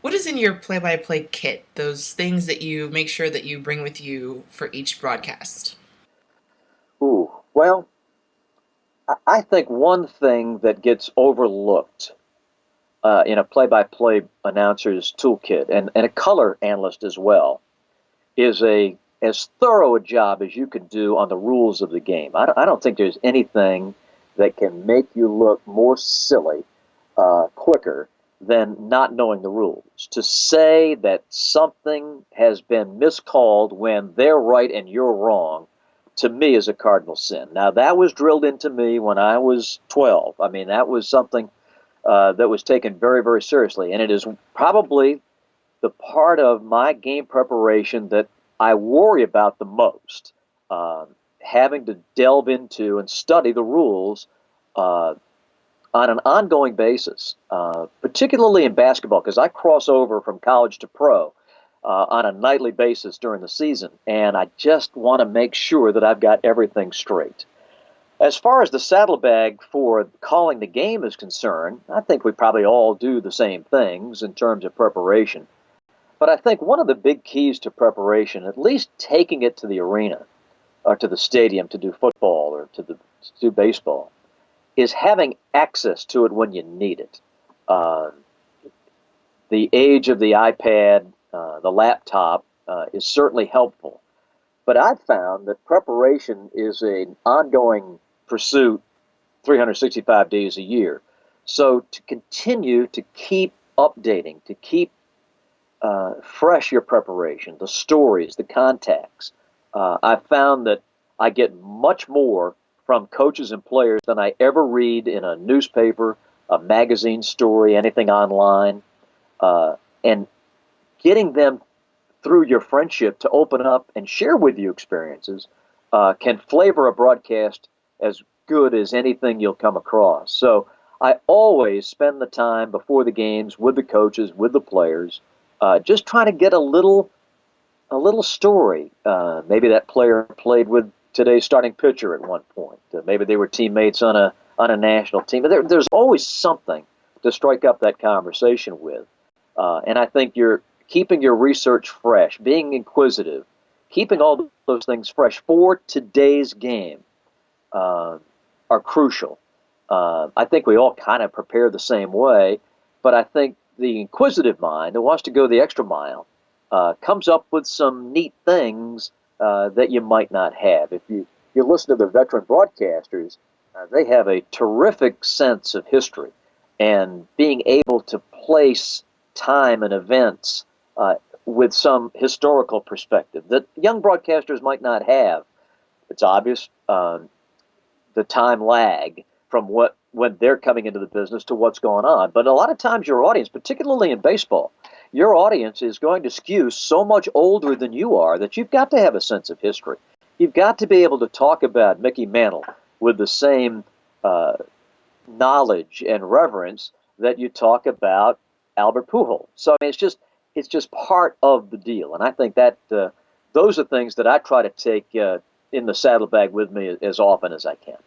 What is in your play-by-play kit? Those things that you make sure that you bring with you for each broadcast? Ooh, well, I think one thing that gets overlooked in a play-by-play announcer's toolkit and a color analyst as well is a as thorough a job as you can do on the rules of the game. I don't think there's anything that can make you look more silly quicker than not knowing the rules. To say that something has been miscalled when they're right and you're wrong, to me, is a cardinal sin. Now, that was drilled into me when I was 12. I mean, that was something that was taken very, very seriously. And it is probably the part of my game preparation that I worry about the most, having to delve into and study the rules uh, on an ongoing basis, particularly in basketball, because I cross over from college to pro on a nightly basis during the season, and I just want to make sure that I've got everything straight. As far as the saddlebag for calling the game is concerned, I think we probably all do the same things in terms of preparation. But I think one of the big keys to preparation, at least taking it to the arena or to the stadium to do football or to do baseball, is having access to it when you need it. Uh, the age of the iPad, the laptop, is certainly helpful. But I've found that preparation is an ongoing pursuit 365 days a year. So to continue to keep updating, to keep fresh your preparation, the stories, the contacts, I've found that I get much more from coaches and players than I ever read in a newspaper, a magazine story, anything online. And getting them through your friendship to open up and share with you experiences can flavor a broadcast as good as anything you'll come across. So I always spend the time before the games with the coaches, with the players, just trying to get a little story. Maybe that player played with today's starting pitcher at one point. Maybe they were teammates on a national team. But there's always something to strike up that conversation with. And I think you're keeping your research fresh, being inquisitive, keeping all those things fresh for today's game are crucial. I think we all kind of prepare the same way, but I think the inquisitive mind that wants to go the extra mile comes up with some neat things that you might not have. If you listen to the veteran broadcasters, they have a terrific sense of history and being able to place time and events with some historical perspective that young broadcasters might not have. It's obvious the time lag from when they're coming into the business to what's going on. But a lot of times your audience, particularly in baseball, your audience is going to skew so much older than you are that you've got to have a sense of history. You've got to be able to talk about Mickey Mantle with the same knowledge and reverence that you talk about Albert Pujols. So I mean, it's just part of the deal, and I think that those are things that I try to take in the saddlebag with me as often as I can.